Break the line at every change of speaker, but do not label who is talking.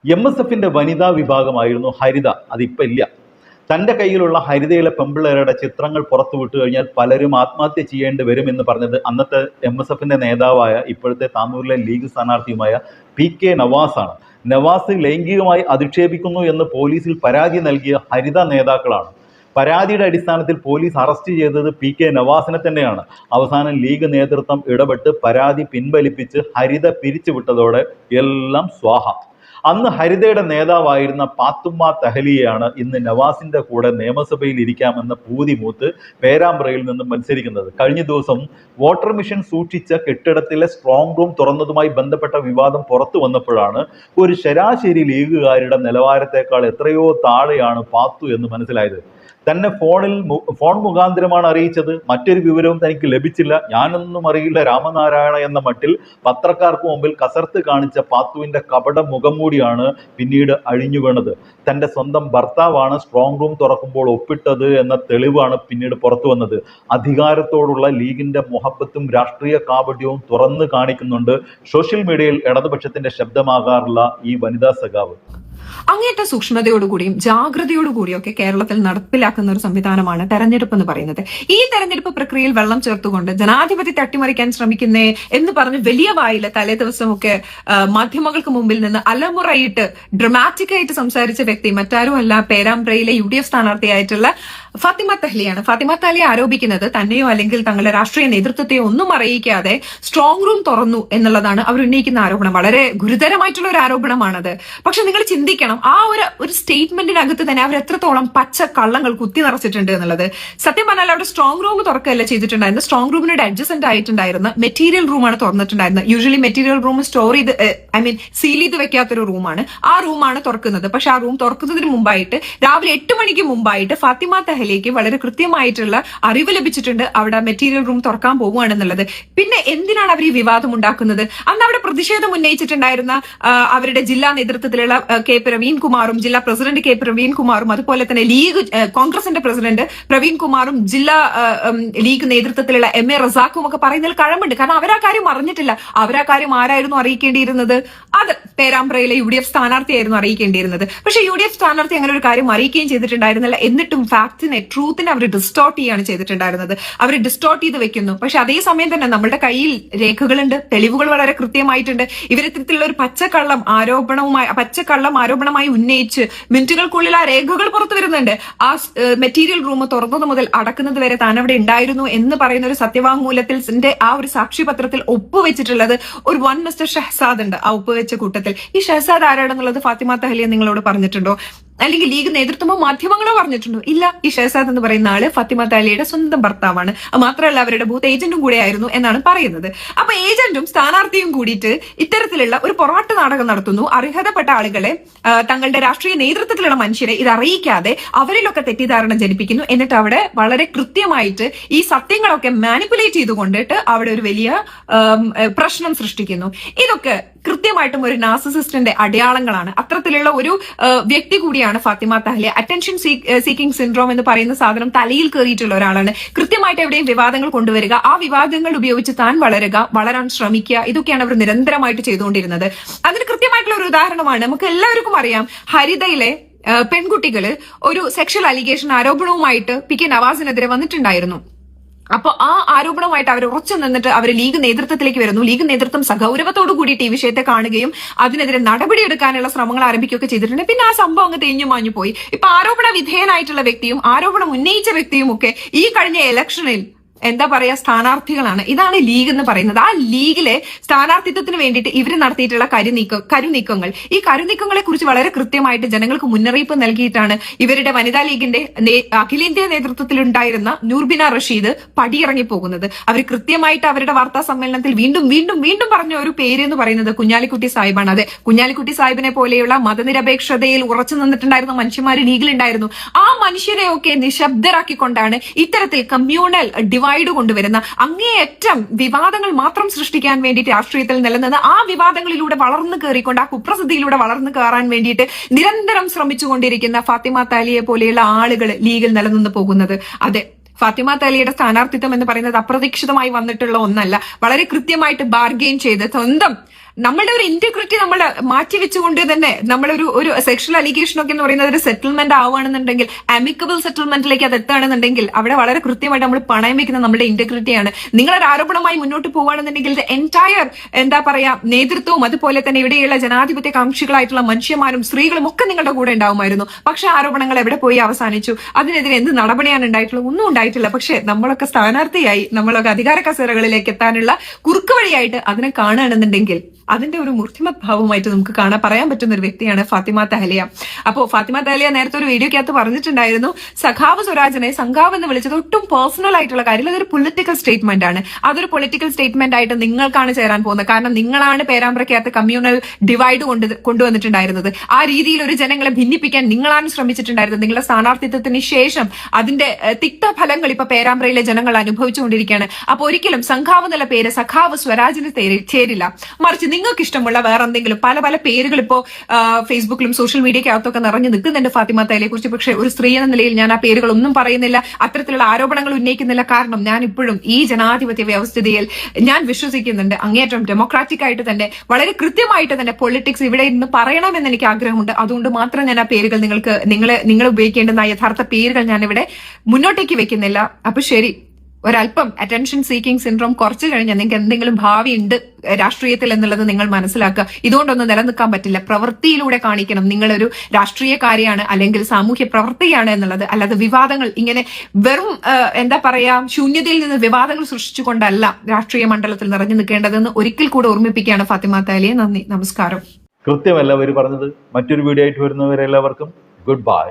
MSFന്റെ വനിതാ വിഭാഗമായിരുന്നു ഹരിത. അതിപ്പോൾ ഇല്ല. തൻ്റെ കയ്യിലുള്ള ഹരിതയിലെ പെമ്പിള്ളേരുടെ ചിത്രങ്ങൾ പുറത്തു വിട്ടു കഴിഞ്ഞാൽ പലരും ആത്മഹത്യ ചെയ്യേണ്ടി വരുമെന്ന് പറഞ്ഞത് അന്നത്തെ MSFന്റെ നേതാവായ ഇപ്പോഴത്തെ താനൂരിലെ ലീഗ് സ്ഥാനാർത്ഥിയുമായ PK നവാസാണ്. നവാസ് ലൈംഗികമായി അധിക്ഷേപിക്കുന്നു എന്ന് പോലീസിൽ പരാതി നൽകിയ ഹരിത നേതാക്കളാണ്. പരാതിയുടെ അടിസ്ഥാനത്തിൽ പോലീസ് അറസ്റ്റ് ചെയ്തത് PK നവാസിനെ തന്നെയാണ്. അവസാനം ലീഗ് നേതൃത്വം ഇടപെട്ട് പരാതി പിൻവലിപ്പിച്ച് ഹരിത പിരിച്ചുവിട്ടതോടെ എല്ലാം സ്വാഹ. അന്ന് ഹരിതയുടെ നേതാവായിരുന്ന പാത്തുമ്മ തഹലിയെയാണ് ഇന്ന് നവാസിന്റെ കൂടെ നിയമസഭയിൽ ഇരിക്കാമെന്ന പൂതി മൂത്ത് പേരാമ്പ്രയിൽ നിന്നും മത്സരിക്കുന്നത്. കഴിഞ്ഞ ദിവസം വോട്ടർ മിഷൻ സൂക്ഷിച്ച കെട്ടിടത്തിലെ സ്ട്രോങ് റൂം തുറന്നതുമായി ബന്ധപ്പെട്ട വിവാദം പുറത്തു വന്നപ്പോഴാണ് ഒരു ശരാശരി ലീഗുകാരുടെ നിലവാരത്തെക്കാൾ എത്രയോ താഴെയാണ് പാത്തു എന്ന് മനസ്സിലായത്. തന്നെ ഫോൺ മുഖാന്തരമാണ് അറിയിച്ചത്. മറ്റൊരു വിവരവും തനിക്ക് ലഭിച്ചില്ല. ഞാനൊന്നും അറിയില്ല രാമനാരായണ എന്ന മട്ടിൽ പത്രക്കാർക്ക് മുമ്പിൽ കസർത്ത് കാണിച്ച പാത്തുവിന്റെ കപട മുഖംമൂടിയാണ് പിന്നീട് അഴിഞ്ഞു വീണത്. തൻ്റെ സ്വന്തം ഭർത്താവാണ് സ്ട്രോങ് റൂം തുറക്കുമ്പോൾ ഒപ്പിട്ടത് എന്ന തെളിവാണ് പിന്നീട് പുറത്തു വന്നത്. അധികാരത്തോടുള്ള ലീഗിന്റെ മുഹബത്തും രാഷ്ട്രീയ കാപട്യവും തുറന്നു കാണിക്കുന്നുണ്ട് സോഷ്യൽ മീഡിയയിൽ ഇടതുപക്ഷത്തിന്റെ ശബ്ദമാകാറുള്ള ഈ വനിതാ സഖാവ്.
അങ്ങേറ്റ സൂക്ഷ്മതയോടുകൂടിയും ജാഗ്രതയോടുകൂടിയും ഒക്കെ കേരളത്തിൽ നടപ്പിലാക്കുന്ന ഒരു സംവിധാനമാണ് തെരഞ്ഞെടുപ്പ് എന്ന് പറയുന്നത്. ഈ തെരഞ്ഞെടുപ്പ് പ്രക്രിയയിൽ വെള്ളം ചേർത്തുകൊണ്ട് ജനാധിപത്യത്തെ അട്ടിമറിക്കാൻ ശ്രമിക്കുന്നേ എന്ന് പറഞ്ഞ് വലിയ വായില് തലേ ദിവസമൊക്കെ മാധ്യമങ്ങൾക്ക് മുമ്പിൽ നിന്ന് അലമുറയിട്ട് ഡ്രമാറ്റിക് ആയിട്ട് സംസാരിച്ച വ്യക്തി മറ്റാരും അല്ല, പേരാമ്പ്രയിലെ UDF സ്ഥാനാർത്ഥിയായിട്ടുള്ള ഫാത്തിമ തഹ്ലിയാണ്. ഫാത്തിമ തഹ്ലി ആരോപിക്കുന്നത് തന്നെയോ അല്ലെങ്കിൽ തങ്ങളുടെ രാഷ്ട്രീയ നേതൃത്വത്തെയോ ഒന്നും അറിയിക്കാതെ സ്ട്രോങ് റൂം തുറന്നു എന്നുള്ളതാണ് അവർ ഉന്നയിക്കുന്ന ആരോപണം. വളരെ ഗുരുതരമായിട്ടുള്ള ഒരു ആരോപണമാണത്. പക്ഷെ നിങ്ങൾ ചിന്തിക്കണം, ആ ഒരു സ്റ്റേറ്റ്മെന്റിനകത്ത് തന്നെ അവർ എത്രത്തോളം പച്ച കള്ളങ്ങൾ കുത്തി നിറച്ചിട്ടുണ്ട് എന്നുള്ളത്. സത്യം പറഞ്ഞാൽ അവിടെ സ്ട്രോങ് റൂം തുറക്കല്ല ചെയ്തിട്ടുണ്ടായിരുന്നത്. സ്ട്രോങ് റൂമിനോട് അഡ്ജസ്റ്റന്റ് ആയിട്ടുണ്ടായിരുന്ന മെറ്റീരിയൽ റൂമാണ് തുറന്നിട്ടുണ്ടായിരുന്നത്. യൂഷ്വലി മെറ്റീരിയൽ റൂം സ്റ്റോർ ചെയ്ത് സീൽ ചെയ്ത് വെക്കാത്തൊരു റൂമാണ്. ആ റൂമാണ് തുറക്കുന്നത്. പക്ഷെ ആ റൂം തുറക്കുന്നതിന് മുമ്പായിട്ട് രാവിലെ 8 മണിക്ക് മുമ്പായിട്ട് ഫാത്തിമ തഹ്ലിക്ക് വളരെ കൃത്യമായിട്ടുള്ള അറിവ് ലഭിച്ചിട്ടുണ്ട് അവിടെ മെറ്റീരിയൽ റൂം തുറക്കാൻ പോവുകയാണെന്നുള്ളത്. പിന്നെ എന്തിനാണ് അവർ ഈ വിവാദം ഉണ്ടാക്കുന്നത്? അന്ന് അവിടെ പ്രതിഷേധം ഉന്നയിച്ചിട്ടുണ്ടായിരുന്ന അവരുടെ ജില്ലാ നേതൃത്വത്തിലുള്ള കെ പ്രവീൺ കുമാറും ജില്ലാ പ്രസിഡന്റ് കെ പ്രവീൺ കുമാറും അതുപോലെ തന്നെ കോൺഗ്രസിന്റെ പ്രസിഡന്റ് പ്രവീൺ കുമാറും ജില്ലാ ലീഗ് നേതൃത്വത്തിലുള്ള MA റസാഖും ഒക്കെ പറയുന്നതിൽ കഴമ്പുണ്ട്. കാരണം അവരാ കാര്യം അറിഞ്ഞിട്ടില്ല. അവരാ കാര്യം ആരായിരുന്നു അറിയിക്കേണ്ടിയിരുന്നത്? അത് പേരാമ്പ്രയിലെ UDF സ്ഥാനാർത്ഥിയായിരുന്നു അറിയിക്കേണ്ടിയിരുന്നത്. പക്ഷെ UDF സ്ഥാനാർത്ഥി അങ്ങനെ ഒരു കാര്യം അറിയിക്കുകയും ചെയ്തിട്ടുണ്ടായിരുന്നില്ല. എന്നിട്ടും ഫാക്ടിനെ ട്രൂത്തിനെ അവർ ഡിസ്റ്റോർട്ട് ചെയ്യാണ് ചെയ്തിട്ടുണ്ടായിരുന്നത്. അവർ ഡിസ്റ്റോർട്ട് ചെയ്ത് വെക്കുന്നു. പക്ഷെ അതേസമയം തന്നെ നമ്മുടെ കയ്യിൽ രേഖകളുണ്ട്, തെളിവുകൾ വളരെ കൃത്യമായിട്ടുണ്ട്. ഇവരിത്തരത്തിലുള്ള ഒരു പച്ചക്കള്ളം ആരോപണമായി ഉന്നയിച്ച് മിനിറ്റുകൾക്കുള്ളിൽ ആ രേഖകൾ പുറത്തു വരുന്നുണ്ട്. ആ മെറ്റീരിയൽ റൂം തുറന്നത് മുതൽ അടക്കുന്നത് വരെ താൻ അവിടെ ഉണ്ടായിരുന്നു എന്ന് പറയുന്ന ഒരു സത്യവാങ്മൂലത്തിൽ ആ ഒരു സാക്ഷ്യപത്രത്തിൽ ഒപ്പുവെച്ചിട്ടുള്ളത് ഒരു മിസ്റ്റർ ഷഹസാദ് ഉണ്ട്. ആ ഒപ്പുവെച്ച കൂട്ടത്തിൽ ഈ ഷഹസാദ് ആരാണെന്നുള്ളത് ഫാത്തിമ തഹ്ലിയെ നിങ്ങളോട് പറഞ്ഞിട്ടുണ്ടോ? അല്ലെങ്കിൽ ലീഗ് നേതൃത്വമോ മാധ്യമങ്ങളോ പറഞ്ഞിട്ടുണ്ടോ? ഇല്ല. ഈ ഷഹസാദ് എന്ന് പറയുന്ന ആള് ഫാത്തിമ തഹ്ലിയുടെ സ്വന്തം ഭർത്താവാണ്. മാത്രമല്ല അവരുടെ ബൂത്ത് ഏജന്റും കൂടെ ആയിരുന്നു എന്നാണ് പറയുന്നത്. അപ്പൊ ഏജന്റും സ്ഥാനാർത്ഥിയും കൂടിയിട്ട് ഇത്തരത്തിലുള്ള ഒരു പൊറാട്ട് നാടകം നടത്തുന്നു. അർഹതപ്പെട്ട ആളുകളെ, തങ്ങളുടെ രാഷ്ട്രീയ നേതൃത്വത്തിലുള്ള മനുഷ്യരെ ഇത് അറിയിക്കാതെ അവരിലൊക്കെ തെറ്റിദ്ധാരണ ജനിപ്പിക്കുന്നു. എന്നിട്ട് അവിടെ വളരെ കൃത്യമായിട്ട് ഈ സത്യങ്ങളൊക്കെ മാനിപ്പുലേറ്റ് ചെയ്തുകൊണ്ടിട്ട് അവിടെ ഒരു വലിയ പ്രശ്നം സൃഷ്ടിക്കുന്നു. ഇതൊക്കെ കൃത്യമായിട്ടും ഒരു നാർസിസിസ്റ്റിന്റെ അടയാളങ്ങളാണ്. അത്തരത്തിലുള്ള ഒരു വ്യക്തി കൂടിയാണ് ഫാത്തിമ തഹ്ലി. അറ്റൻഷൻ സീക്കിംഗ് സിൻഡ്രോം എന്ന് പറയുന്ന സാധനം തലയിൽ കയറിയിട്ടുള്ള ഒരാളാണ്. കൃത്യമായിട്ട് എവിടെയും വിവാദങ്ങൾ കൊണ്ടുവരിക, ആ വിവാദങ്ങൾ ഉപയോഗിച്ച് താൻ വളരാൻ ശ്രമിക്കുക, ഇതൊക്കെയാണ് അവർ നിരന്തരമായിട്ട് ചെയ്തുകൊണ്ടിരുന്നത്. അതിന് കൃത്യമായിട്ടുള്ള ഒരു ഉദാഹരണമാണ് നമുക്ക് എല്ലാവർക്കും അറിയാം. ഹരിതയിലെ പെൺകുട്ടികള് ഒരു സെക്ഷൽ അലിഗേഷൻ ആരോപണവുമായിട്ട് PK നവാസിനെതിരെ വന്നിട്ടുണ്ടായിരുന്നു. അപ്പൊ ആ ആരോപണമായിട്ട് അവർ ഉറച്ചു നിന്നിട്ട് അവർ ലീഗ് നേതൃത്വത്തിലേക്ക് വരുന്നു. ലീഗ് നേതൃത്വം സഗൗരവത്തോടു കൂടിയിട്ട് ഈ വിഷയത്തെ കാണുകയും അതിനെതിരെ നടപടിയെടുക്കാനുള്ള ശ്രമങ്ങൾ ആരംഭിക്കുകയൊക്കെ ചെയ്തിട്ടുണ്ട്. പിന്നെ ആ സംഭവം അങ്ങ് തേഞ്ഞു മാഞ്ഞു പോയി. ഇപ്പൊ ആരോപണ വിധേയനായിട്ടുള്ള വ്യക്തിയും ആരോപണം ഉന്നയിച്ച വ്യക്തിയും ഒക്കെ ഈ കഴിഞ്ഞ ഇലക്ഷനിൽ എന്താ പറയാ സ്ഥാനാർത്ഥികളാണ്. ഇതാണ് ലീഗ് എന്ന് പറയുന്നത്. ആ ലീഗിലെ സ്ഥാനാർത്ഥിത്വത്തിന് വേണ്ടിയിട്ട് ഇവർ നടത്തിയിട്ടുള്ള കരുനീക്കങ്ങൾ, ഈ കരുനീക്കങ്ങളെ കുറിച്ച് വളരെ കൃത്യമായിട്ട് ജനങ്ങൾക്ക് മുന്നറിയിപ്പ് നൽകിയിട്ടാണ് ഇവരുടെ വനിതാ ലീഗിന്റെ അഖിലേന്ത്യാ നേതൃത്വത്തിലുണ്ടായിരുന്ന നൂർബിന റഷീദ് പടിയിറങ്ങി പോകുന്നത്. അവർ കൃത്യമായിട്ട് അവരുടെ വാർത്താ സമ്മേളനത്തിൽ വീണ്ടും പറഞ്ഞ ഒരു പേര് എന്ന് പറയുന്നത് കുഞ്ഞാലിക്കുട്ടി സാഹിബാണ്. അതെ, കുഞ്ഞാലിക്കുട്ടി സാഹിബിനെ പോലെയുള്ള മതനിരപേക്ഷതയിൽ ഉറച്ചു നിന്നിട്ടുണ്ടായിരുന്ന മനുഷ്യന്മാർ ലീഗിലുണ്ടായിരുന്നു. ആ മനുഷ്യരെയൊക്കെ നിശബ്ദരാക്കിക്കൊണ്ടാണ് ഇത്തരത്തിൽ കമ്മ്യൂണൽ ഡിവൈഡ് കൊണ്ടുവരുന്ന അങ്ങേയറ്റം വിവാദങ്ങൾ മാത്രം സൃഷ്ടിക്കാൻ വേണ്ടിയിട്ട് രാഷ്ട്രീയത്തിൽ നിലനിന്ന് ആ വിവാദങ്ങളിലൂടെ വളർന്നു കയറിക്കൊണ്ട് ആ കുപ്രസിദ്ധിയിലൂടെ വളർന്നു കയറാൻ വേണ്ടിയിട്ട് നിരന്തരം ശ്രമിച്ചുകൊണ്ടിരിക്കുന്ന ഫാത്തിമ തഹ്ലിയെ പോലെയുള്ള ആളുകൾ ലീഗിൽ നിലനിന്ന് പോകുന്നത്. അതെ, ഫാത്തിമ തഹ്ലിയുടെ സ്ഥാനാർത്ഥിത്വം എന്ന് പറയുന്നത് അപ്രതീക്ഷിതമായി വന്നിട്ടുള്ള ഒന്നല്ല. വളരെ കൃത്യമായിട്ട് ബാർഗെയിൻ ചെയ്ത് സ്വന്തം നമ്മളുടെ ഒരു ഇന്റഗ്രിറ്റി നമ്മൾ മാറ്റിവെച്ചുകൊണ്ട് തന്നെ നമ്മളൊരു സെക്ഷൽ അലിഗേഷൻ ഒക്കെ എന്ന് പറയുന്നത് ഒരു സെറ്റിൽമെന്റ് ആവുകയാണെന്നുണ്ടെങ്കിൽ, അമിക്കബിൾ സെറ്റിൽമെന്റിലേക്ക് അത് എത്തുകയാണെന്നുണ്ടെങ്കിൽ അവിടെ വളരെ കൃത്യമായിട്ട് നമ്മൾ പണയം വെക്കുന്ന നമ്മുടെ ഇന്റഗ്രിറ്റിയാണ്. നിങ്ങളൊരു ആരോപണമായി മുന്നോട്ട് പോവുകയാണെന്നുണ്ടെങ്കിൽ എൻറ്റയർ എന്താ പറയാ നേതൃത്വവും അതുപോലെ തന്നെ ഇവിടെയുള്ള ജനാധിപത്യ കാംക്ഷികളായിട്ടുള്ള മനുഷ്യന്മാരും സ്ത്രീകളും ഒക്കെ നിങ്ങളുടെ കൂടെ ഉണ്ടാവുമായിരുന്നു. പക്ഷെ ആരോപണങ്ങൾ എവിടെ പോയി അവസാനിച്ചു? അതിനെതിരെ എന്ത് നടപടിയാണ് ഉണ്ടായിട്ടുള്ളത്? ഒന്നും ഉണ്ടായിട്ടില്ല. പക്ഷെ നമ്മളൊക്കെ സ്ഥാനാർത്ഥിയായി, നമ്മളൊക്കെ അധികാര കസേരകളിലേക്ക് എത്താനുള്ള കുറുക്ക് വഴിയായിട്ട് അതിനെ കാണുകയാണെന്നുണ്ടെങ്കിൽ അതിന്റെ ഒരു മൂർത്തിമത് ഭാവമായിട്ട് നമുക്ക് പറയാൻ പറ്റുന്ന ഒരു വ്യക്തിയാണ് ഫാത്തിമ തഹലിയ. അപ്പോ ഫാത്തിമ തഹലിയ നേരത്തെ ഒരു വീഡിയോക്കകത്ത് പറഞ്ഞിട്ടുണ്ടായിരുന്നു, സഖാവ് സ്വരാജിനെ സംഘാവ് എന്ന് വിളിച്ചത് ഒട്ടും പേഴ്സണൽ ആയിട്ടുള്ള കാര്യം, അതൊരു പൊളിറ്റിക്കൽ സ്റ്റേറ്റ്മെന്റ് ആണ്. അതൊരു പൊളിറ്റിക്കൽ സ്റ്റേറ്റ്മെന്റ് ആയിട്ട് നിങ്ങൾക്കാണ് ചേരാൻ പോകുന്നത്. കാരണം നിങ്ങളാണ് പേരാമ്പ്രക്കകത്ത് കമ്മ്യൂണൽ ഡിവൈഡ് കൊണ്ടുവന്നിട്ടുണ്ടായിരുന്നത്. ആ രീതിയിൽ ഒരു ജനങ്ങളെ ഭിന്നിപ്പിക്കാൻ നിങ്ങളാണ് ശ്രമിച്ചിട്ടുണ്ടായിരുന്നത്. നിങ്ങളുടെ സ്ഥാനാർത്ഥിത്വത്തിന് ശേഷം അതിന്റെ തിക്തഫലങ്ങൾ ഇപ്പൊ പേരാമ്പ്രയിലെ ജനങ്ങൾ അനുഭവിച്ചുകൊണ്ടിരിക്കുകയാണ്. അപ്പൊ ഒരിക്കലും സംഘാവ് എന്നുള്ള പേര് സഖാവ് സ്വരാജിന് ചേരില്ല. മറിച്ച് നിങ്ങൾക്ക് ഇഷ്ടമുള്ള വേറെ എന്തെങ്കിലും പല പേരുകൾ ഇപ്പോ ഫേസ്ബുക്കിലും സോഷ്യൽ മീഡിയക്കകത്തൊക്കെ നിറഞ്ഞു നിൽക്കുന്നുണ്ട് ഫാത്തിമ തഹലിയെ കുറിച്ച്. പക്ഷെ ഒരു സ്ത്രീ എന്ന നിലയിൽ ഞാൻ ആ പേരുകളൊന്നും പറയുന്നില്ല, അത്തരത്തിലുള്ള ആരോപണങ്ങൾ ഉന്നയിക്കുന്നില്ല. കാരണം ഞാൻ ഇപ്പോഴും ഈ ജനാധിപത്യ വ്യവസ്ഥിതിയിൽ ഞാൻ വിശ്വസിക്കുന്നുണ്ട്. അങ്ങേയറ്റം ഡെമോക്രാറ്റിക് ആയിട്ട് തന്നെ വളരെ കൃത്യമായിട്ട് തന്നെ പൊളിറ്റിക്സ് ഇവിടെ ഇന്ന് പറയണമെന്ന് എനിക്ക് ആഗ്രഹമുണ്ട്. അതുകൊണ്ട് മാത്രം ഞാൻ ആ പേരുകൾ നിങ്ങൾ ഉപയോഗിക്കേണ്ടുന്ന യഥാർത്ഥ പേരുകൾ ഞാൻ ഇവിടെ മുന്നോട്ടേക്ക് വെക്കുന്നില്ല. അപ്പൊ ശരി, ഒരല്പം അറ്റൻഷൻ സീക്കിംഗ് സിൻഡ്രോം കുറച്ചു കഴിഞ്ഞാൽ നിങ്ങൾക്ക് എന്തെങ്കിലും ഭാവി ഉണ്ട് രാഷ്ട്രീയത്തിൽ എന്നുള്ളത് നിങ്ങൾ മനസ്സിലാക്കുക. ഇതുകൊണ്ടൊന്നും നിലനിൽക്കാൻ പറ്റില്ല. പ്രവൃത്തിയിലൂടെ കാണിക്കണം നിങ്ങളൊരു രാഷ്ട്രീയക്കാരിയാണ് അല്ലെങ്കിൽ സാമൂഹ്യ പ്രവർത്തകയാണ് എന്നുള്ളത്. അല്ലാതെ വിവാദങ്ങൾ ഇങ്ങനെ വെറും എന്താ പറയാ ശൂന്യതയിൽ നിന്ന് വിവാദങ്ങൾ സൃഷ്ടിച്ചുകൊണ്ടല്ല രാഷ്ട്രീയ മണ്ഡലത്തിൽ നിറഞ്ഞു നിൽക്കേണ്ടതെന്ന് ഒരിക്കൽ കൂടെ ഓർമ്മിപ്പിക്കുകയാണ് ഫാത്തിമ തഹലിയെ. നന്ദി, നമസ്കാരം.
കൃത്യമല്ല അവർ പറഞ്ഞത്. മറ്റൊരു വീഡിയോ ആയിട്ട് വരുന്നവരെല്ലാവർക്കും ഗുഡ് ബൈ.